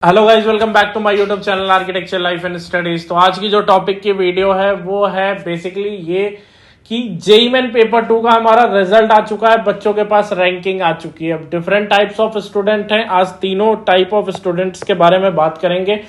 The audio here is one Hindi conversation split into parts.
Hello guys, welcome back to my YouTube channel architecture life and studies. तो आज की जो टॉपिक की वीडियो है वो है बेसिकली ये कि जेईई मेन पेपर 2 का हमारा रिजल्ट आ चुका है, बच्चों के पास रैंकिंग आ चुकी है। डिफरेंट टाइप्स ऑफ स्टूडेंट हैं, आज तीनों टाइप ऑफ स्टूडेंट्स के बारे में बात करेंगे।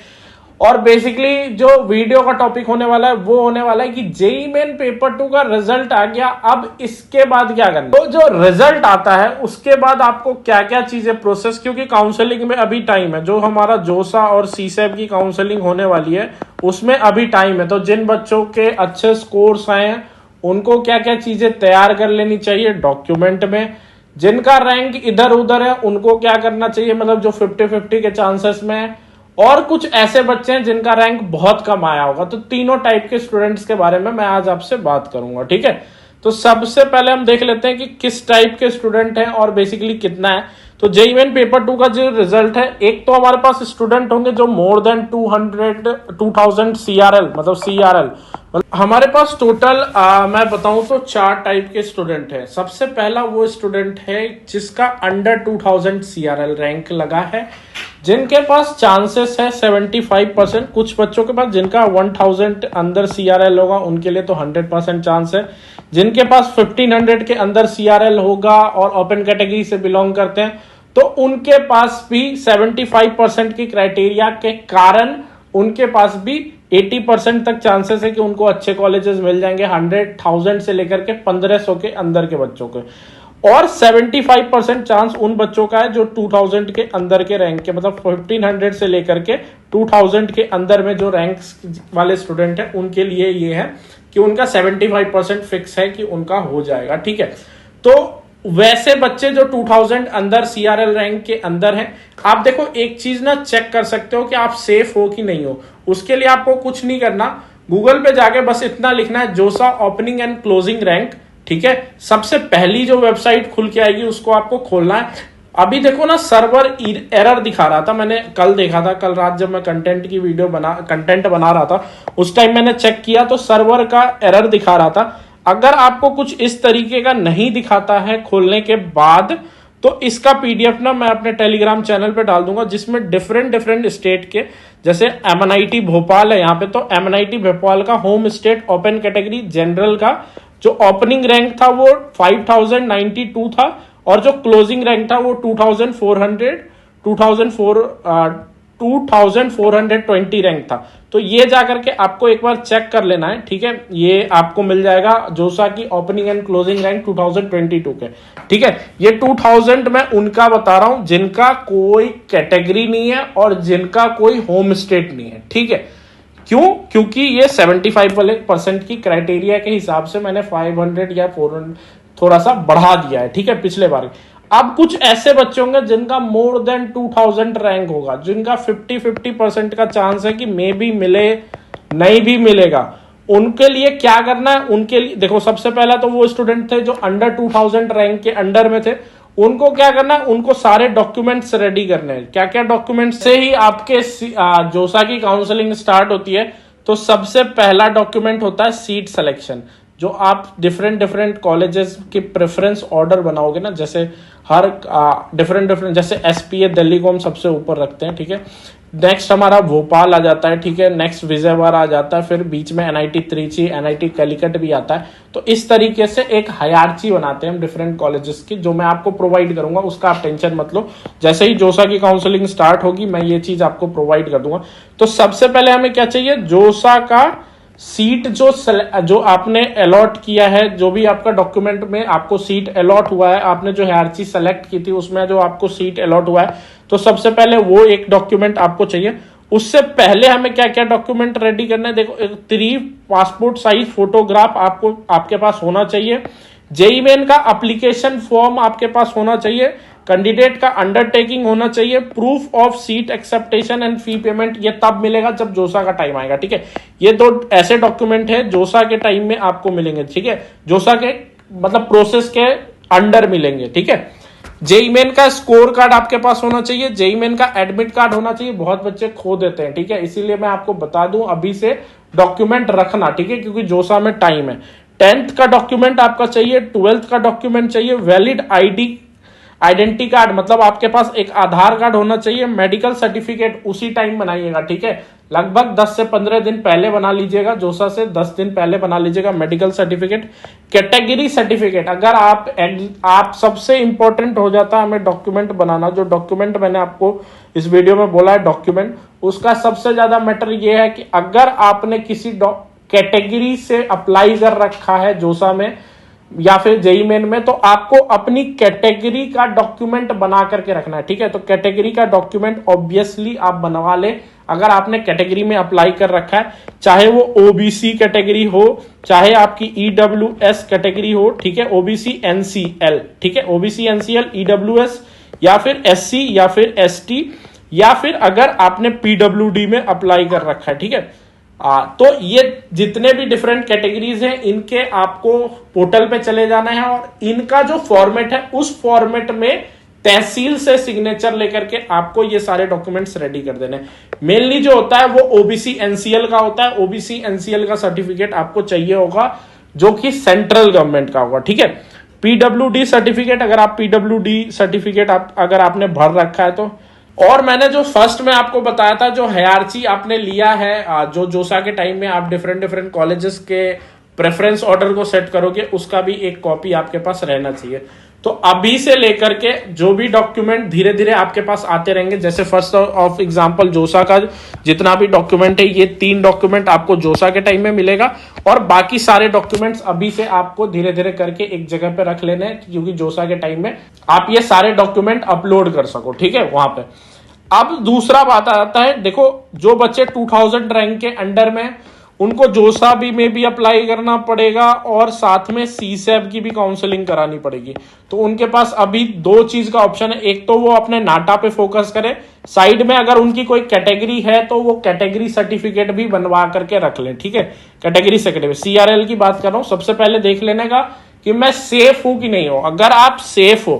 और बेसिकली जो वीडियो का टॉपिक होने वाला है वो होने वाला है कि जेईई मेन पेपर 2 का रिजल्ट आ गया, अब इसके बाद क्या करना। तो जो रिजल्ट आता है उसके बाद आपको क्या क्या चीजें प्रोसेस, क्योंकि काउंसलिंग में अभी टाइम है, जो हमारा जोसा और सीसैब की काउंसलिंग होने वाली है उसमें अभी टाइम है। तो जिन बच्चों के अच्छे स्कोर्स आए हैं उनको क्या क्या चीजें तैयार कर लेनी चाहिए डॉक्यूमेंट में, जिनका रैंक इधर उधर है उनको क्या करना चाहिए, मतलब जो 50-50 के चांसेस में है, और कुछ ऐसे बच्चे हैं जिनका रैंक बहुत कम आया होगा। तो तीनों टाइप के स्टूडेंट्स के बारे में मैं आज आपसे बात करूंगा, ठीक है। तो सबसे पहले हम देख लेते हैं कि किस टाइप के स्टूडेंट हैं और बेसिकली कितना है। तो जेईई मेन पेपर 2 का जो रिजल्ट है, एक तो हमारे पास स्टूडेंट होंगे जो मोर देन 2000 CRL, मतलब CRL हमारे पास टोटल मैं बताऊं तो 4 टाइप के स्टूडेंट हैं। सबसे पहला वो स्टूडेंट है जिसका अंडर 2000 CRL रैंक लगा है, जिनके पास चांसेस है 75%। कुछ बच्चों के पास जिनका 1000 अंदर CRL होगा उनके लिए तो 100% चांस है। जिनके पास 1500 के अंदर CRL होगा और ओपन कैटेगरी से बिलोंग करते हैं तो उनके पास भी 75% की क्राइटेरिया के कारण उनके पास भी 80% तक चांसेस है कि उनको अच्छे कॉलेजेस मिल जाएंगे, 100,000 से लेकर के 1500 के अंदर के बच्चों के। और 75% चांस उन बच्चों का है जो 2000 के अंदर के रैंक के, मतलब 1500 से लेकर के 2000 के अंदर में जो रैंक्स वाले स्टूडेंट है उनके लिए ये है कि उनका 75% फिक्स है कि उनका हो जाएगा, ठीक है। तो वैसे बच्चे जो 2000 अंदर CRL रैंक के अंदर हैं, आप देखो एक चीज ना चेक कर सकते हो कि आप सेफ हो कि नहीं हो। उसके लिए आपको कुछ नहीं करना, गूगल पे जाके बस इतना लिखना है जोसा ओपनिंग एंड क्लोजिंग रैंक, ठीक है। सबसे पहली जो वेबसाइट खुल के आएगी उसको आपको खोलना है। अभी देखो ना सर्वर एरर दिखा रहा था, मैंने कल देखा था, कल रात जब मैं कंटेंट बना रहा था उस टाइम मैंने चेक किया तो सर्वर का एरर दिखा रहा था। अगर आपको कुछ इस तरीके का नहीं दिखाता है खोलने के बाद तो इसका PDF ना मैं अपने टेलीग्राम चैनल पे डाल दूंगा, जिसमें डिफरेंट स्टेट के, जैसे MNIT भोपाल है यहाँ पे, तो MNIT भोपाल का home state open category general का जो ओपनिंग रैंक था वो 5092 था और जो क्लोजिंग रैंक था वो 2420 रैंक था। तो ये जाकर के आपको एक बार चेक कर लेना है, ठीक है। ये आपको मिल जाएगा जोसा की ओपनिंग एंड क्लोजिंग रैंक 2022 के, ठीक है। ये 2000 में उनका बता रहा हूं जिनका कोई कैटेगरी नहीं है और जिनका कोई होम स्टेट नहीं है, ठीक है। क्यों? क्योंकि ये 75% की क्राइटेरिया के हिसाब से मैंने 500 या 400 थोड़ा सा बढ़ा दिया है, ठीक है, पिछले बार। अब कुछ ऐसे बच्चे होंगे जिनका मोर देन 2000 रैंक होगा, जिनका 50% का चांस है कि मे भी मिले, नहीं भी मिलेगा। उनके लिए क्या करना है, उनके लिए देखो सबसे पहला तो वो स्टूडेंट थे जो अंडर 2000 रैंक के अंडर में थे, उनको क्या करना है, उनको सारे डॉक्यूमेंट्स रेडी करने हैं। क्या क्या डॉक्यूमेंट्स से ही आपके जोसा की काउंसलिंग स्टार्ट होती है। तो सबसे पहला डॉक्यूमेंट होता है सीट सिलेक्शन, जो आप डिफरेंट कॉलेजेस की प्रेफरेंस ऑर्डर बनाओगे ना, जैसे हर डिफरेंट जैसे SPA दिल्ली को हम सबसे ऊपर रखते हैं, ठीक है। नेक्स्ट हमारा भोपाल आ जाता है, ठीक है। नेक्स्ट विजयवाड़ा आ जाता है, फिर बीच में NIT त्रिची, NIT कैलिकट भी आता है। तो इस तरीके से एक हायरार्ची बनाते हैं हम डिफरेंट कॉलेजेस की, जो मैं आपको प्रोवाइड करूंगा, उसका आप टेंशन मत लो। जैसे ही जोसा की काउंसलिंग स्टार्ट होगी मैं ये चीज आपको प्रोवाइड कर दूंगा। तो सबसे पहले हमें क्या चाहिए, जोसा का सीट जो आपने अलॉट किया है, जो भी आपका डॉक्यूमेंट में आपको सीट अलॉट हुआ है, आपने जो हायरार्ची सेलेक्ट की थी उसमें जो आपको सीट अलॉट हुआ है, तो सबसे पहले वो एक डॉक्यूमेंट आपको चाहिए। उससे पहले हमें क्या क्या डॉक्यूमेंट रेडी करना है, देखो 3 पासपोर्ट साइज फोटोग्राफ आपको आपके पास होना चाहिए। जेईई मेन का एप्लीकेशन फॉर्म आपके पास होना चाहिए, कैंडिडेट का अंडरटेकिंग होना चाहिए, proof of seat acceptation and fee payment, ये तब मिलेगा जब जोसा का टाइम आएगा, ठीक है। ये 2 ऐसे डॉक्यूमेंट है जोसा के टाइम में आपको मिलेंगे, ठीक है, जोसा के मतलब प्रोसेस के अंडर मिलेंगे, ठीक है। जेईई मेन का स्कोर कार्ड आपके पास होना चाहिए, जेईई मेन का एडमिट कार्ड होना चाहिए। बहुत बच्चे खो देते हैं, ठीक है, इसीलिए मैं आपको बता दूं अभी से डॉक्यूमेंट रखना, ठीक है, क्योंकि जोसा में टाइम है। 10th का डॉक्यूमेंट आपका चाहिए, 12th का डॉक्यूमेंट चाहिए, वैलिड आइडेंटिटी कार्ड मतलब आपके पास एक आधार कार्ड होना चाहिए, मेडिकल सर्टिफिकेट उसी टाइम बनाइएगा, ठीक है, लगभग 10 से 15 दिन पहले बना लीजिएगा, जोसा से 10 दिन पहले बना लीजिएगा मेडिकल सर्टिफिकेट। कैटेगरी सर्टिफिकेट, अगर आप सबसे इंपॉर्टेंट हो जाता है हमें डॉक्यूमेंट बनाना, जो डॉक्यूमेंट मैंने आपको इस वीडियो में बोला है डॉक्यूमेंट, उसका सबसे ज्यादा मैटर ये है कि अगर आपने किसी कैटेगरी से अप्लाई कर रखा है जोसा में या फिर जेई मेन में, तो आपको अपनी कैटेगरी का डॉक्यूमेंट बना करके रखना है, ठीक है। तो कैटेगरी का डॉक्यूमेंट ऑब्वियसली आप बनवा ले अगर आपने कैटेगरी में अप्लाई कर रखा है, चाहे वो ओबीसी कैटेगरी हो, चाहे आपकी ईडब्ल्यूएस कैटेगरी हो, ठीक है, ओबीसी एनसीएल, ठीक है, ओबीसी एनसीएल, ईडब्ल्यूएस या फिर एससी या फिर एसटी, या फिर अगर आपने पीडब्ल्यूडी में अप्लाई कर रखा है, ठीक है। तो ये जितने भी डिफरेंट कैटेगरीज हैं इनके आपको पोर्टल पे चले जाना है और इनका जो फॉर्मेट है उस फॉर्मेट में तहसील से सिग्नेचर लेकर के आपको ये सारे डॉक्यूमेंट्स रेडी कर देने। मेनली जो होता है वो ओबीसी एनसीएल का होता है, ओबीसी एनसीएल का सर्टिफिकेट आपको चाहिए होगा जो कि सेंट्रल गवर्नमेंट का होगा, ठीक है। पीडब्ल्यूडी सर्टिफिकेट, अगर आप पीडब्ल्यूडी सर्टिफिकेट अगर आपने भर रखा है तो, और मैंने जो फर्स्ट में आपको बताया था जो हायरार्ची आपने लिया है जो जोसा के टाइम में आप डिफरेंट कॉलेजेस के प्रेफरेंस ऑर्डर को सेट करोगे, उसका भी एक कॉपी आपके पास रहना चाहिए। तो अभी से लेकर के जो भी डॉक्यूमेंट धीरे धीरे आपके पास आते रहेंगे, जैसे फर्स्ट ऑफ एग्जांपल जोसा का जितना भी डॉक्यूमेंट है, ये 3 डॉक्यूमेंट आपको जोसा के टाइम में मिलेगा और बाकी सारे डॉक्यूमेंट्स अभी से आपको धीरे धीरे करके एक जगह पे रख लेने हैं, क्योंकि जोसा के टाइम में आप ये सारे डॉक्यूमेंट अपलोड कर सको, ठीक है, वहां पे। अब दूसरा बात आता है, देखो जो बच्चे 2000 रैंक के अंडर में, उनको जोसा भी में भी अप्लाई करना पड़ेगा और साथ में सीसैब की भी काउंसलिंग करानी पड़ेगी। तो उनके पास अभी 2 चीज का ऑप्शन है, एक तो वो अपने नाटा पे फोकस करे, साइड में अगर उनकी कोई कैटेगरी है तो वो कैटेगरी सर्टिफिकेट भी बनवा करके रख लें, ठीक है। कैटेगरी सर्टिफिकेट सीआरएल की बात कर रहा हूं, सबसे पहले देख लेने का कि मैं सेफ हूं कि नहीं हूं। अगर आप सेफ हो,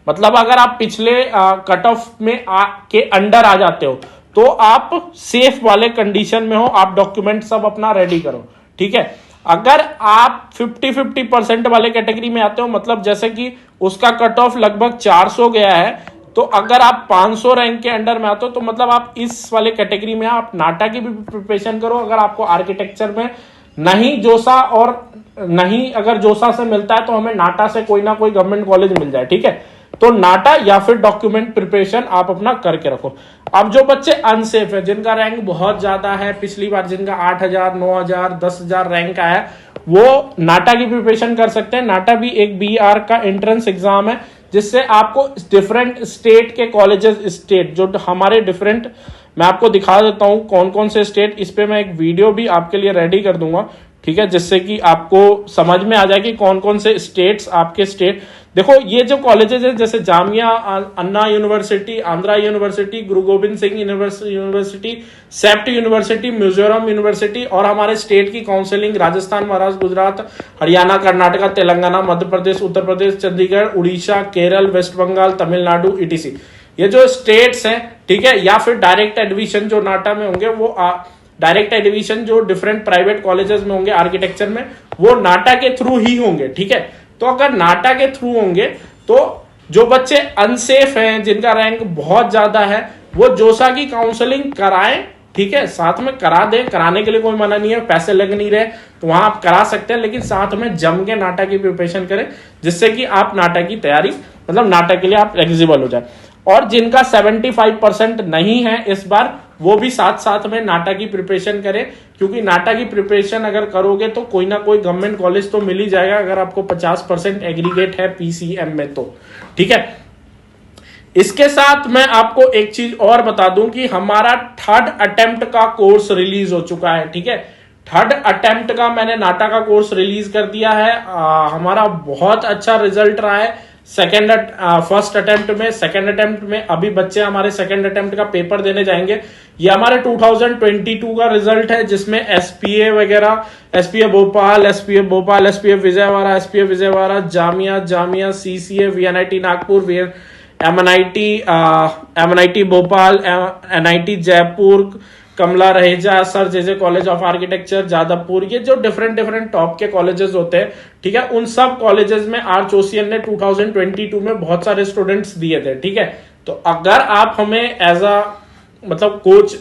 मतलब अगर आप पिछले कट ऑफ में के अंडर आ जाते हो तो आप सेफ वाले कंडीशन में हो, आप डॉक्यूमेंट सब अपना रेडी करो, ठीक है। अगर आप 50-50% वाले कैटेगरी में आते हो, मतलब जैसे कि उसका कट ऑफ लगभग 400 गया है, तो अगर आप 500 रैंक के अंडर में आते हो तो मतलब आप इस वाले कैटेगरी में आप नाटा की भी प्रिपरेशन करो। अगर आपको आर्किटेक्चर में नहीं जोसा और नहीं अगर जोसा से मिलता है तो हमें नाटा से कोई ना कोई गवर्नमेंट कॉलेज मिल जाए, ठीक है। तो नाटा या फिर डॉक्यूमेंट प्रिपरेशन आप अपना करके रखो। अब जो बच्चे अनसेफ है, जिनका रैंक बहुत ज्यादा है, पिछली बार जिनका 8000, 9000, 10000 रैंक आया है, वो नाटा की प्रिपरेशन कर सकते हैं। नाटा भी एक बीआर का एंट्रेंस एग्जाम है, जिससे आपको डिफरेंट स्टेट के कॉलेजेस, स्टेट जो हमारे डिफरेंट, मैं आपको दिखा देता हूं कौन कौन से स्टेट, इस पे मैं एक वीडियो भी आपके लिए रेडी कर दूंगा, ठीक है, जिससे कि आपको समझ में आ जाए कि कौन कौन से स्टेट्स आपके स्टेट। देखो ये जो कॉलेजेस है, जैसे Jamia Anna university, Andhra university, Guru Gobind Singh university, CEPT university, Mizoram university, और हमारे स्टेट की counselling Rajasthan, Maharashtra, Gujarat, Haryana, Karnataka, Telangana, Madhya Pradesh, Uttar Pradesh, Chandigarh, Orissa, Kerala, West Bengal, Tamil Nadu, ETC, ये जो स्टेट्स हैं, ठीक है। या फिर डायरेक्ट एडमिशन जो नाटा में होंगे, वो डायरेक्ट एडमिशन जो डिफरेंट प्राइवेट कॉलेजेस में होंगे आर्किटेक्चर में, वो नाटा के थ्रू ही होंगे, ठीक है। तो अगर नाटा के थ्रू होंगे तो जो बच्चे अनसेफ हैं, जिनका रैंक बहुत ज्यादा है, वो जोसा की काउंसलिंग कराएं, ठीक है, साथ में करा दें। कराने के लिए कोई मना नहीं है, पैसे लग नहीं रहे तो वहां आप करा सकते हैं, लेकिन साथ में जम के नाटा की प्रिपरेशन करें, जिससे कि आप नाटा की तैयारी, मतलब नाटा के लिए आप एलिजिबल हो जाए। और जिनका 75% नहीं है इस बार, वो भी साथ साथ में नाटा की प्रिपरेशन करें, क्योंकि नाटा की प्रिपरेशन अगर करोगे तो कोई ना कोई गवर्नमेंट कॉलेज तो मिल ही जाएगा, अगर आपको 50% एग्रीगेट है पीसीएम में तो, ठीक है। इसके साथ मैं आपको एक चीज और बता दूं कि हमारा 3rd अटेम्प्ट का कोर्स रिलीज हो चुका है, ठीक है। 3rd अटेम्प्ट का मैंने नाटा का कोर्स रिलीज कर दिया है। हमारा बहुत अच्छा रिजल्ट रहा है फर्स्ट अटेम्प्ट में। सेकंड अटेम्प्ट में अभी बच्चे हमारे सेकंड अटेम्प्ट का पेपर देने जाएंगे। ये हमारे 2022 का रिजल्ट है, जिसमें एसपीए वगैरह, SPA Bhopal, SPA Vijayawada, Jamia, CCA, VNIT Nagpur, MNIT Bhopal, NIT Jaipur, Kamla Raheja, sir J college of architecture Jadavpur, ये जो डिफरेंट टॉप के कॉलेजेस होते हैं, ठीक है, उन सब कॉलेजेस में आर्चओसीएल ने 2022 में बहुत सारे स्टूडेंट्स दिए थे, ठीक है। तो अगर आप हमें एज अ मतलब कोच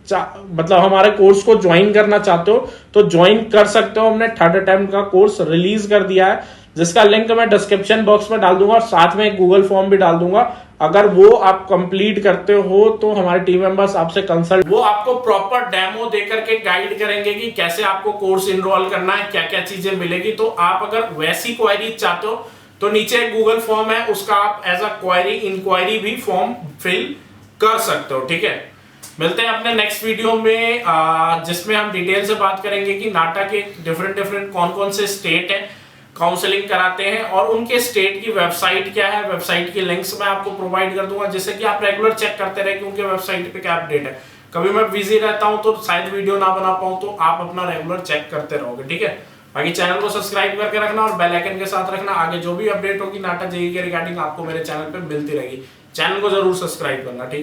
मतलब हमारे कोर्स को ज्वाइन करना चाहते हो तो ज्वाइन कर सकते हो। हमने थर्ड अटेम्प्ट का कोर्स रिलीज कर दिया है, जिसका लिंक मैं डिस्क्रिप्शन बॉक्स में डाल दूंगा और साथ में एक गूगल फॉर्म भी डाल दूंगा। अगर वो आप कंप्लीट करते हो तो हमारे टीम मेंबर्स आपसे कंसल्ट, वो आपको प्रॉपर डेमो देकर के गाइड करेंगे कि कैसे आपको कोर्स इनरोल करना है, क्या क्या चीजें मिलेगी। तो आप अगर वैसी क्वेरी चाहते हो तो नीचे एक गूगल फॉर्म है, उसका आप एज अ क्वेरी इंक्वायरी भी फॉर्म फिल कर सकते हो, ठीक है। मिलते हैं अपने नेक्स्ट वीडियो में, जिसमें हम डिटेल से बात करेंगे कि नाटा के डिफरेंट कौन कौन से स्टेट है काउंसलिंग कराते हैं और उनके स्टेट की वेबसाइट क्या है। वेबसाइट की लिंक्स मैं आपको प्रोवाइड कर दूंगा, जिससे कि आप रेगुलर चेक करते रहे कि उनके वेबसाइट पे क्या अपडेट है। कभी मैं बिजी रहता हूं तो शायद वीडियो ना बना पाऊं, तो आप अपना रेगुलर चेक करते रहोगे, ठीक है। बाकी चैनल को सब्सक्राइब करके रखना और बेल आइकन के साथ रखना। आगे जो भी अपडेट होगी नाटा जेईई के रिगार्डिंग आपको मेरे चैनल पे मिलती रहेगी। चैनल को जरूर सब्सक्राइब करना, ठीक है।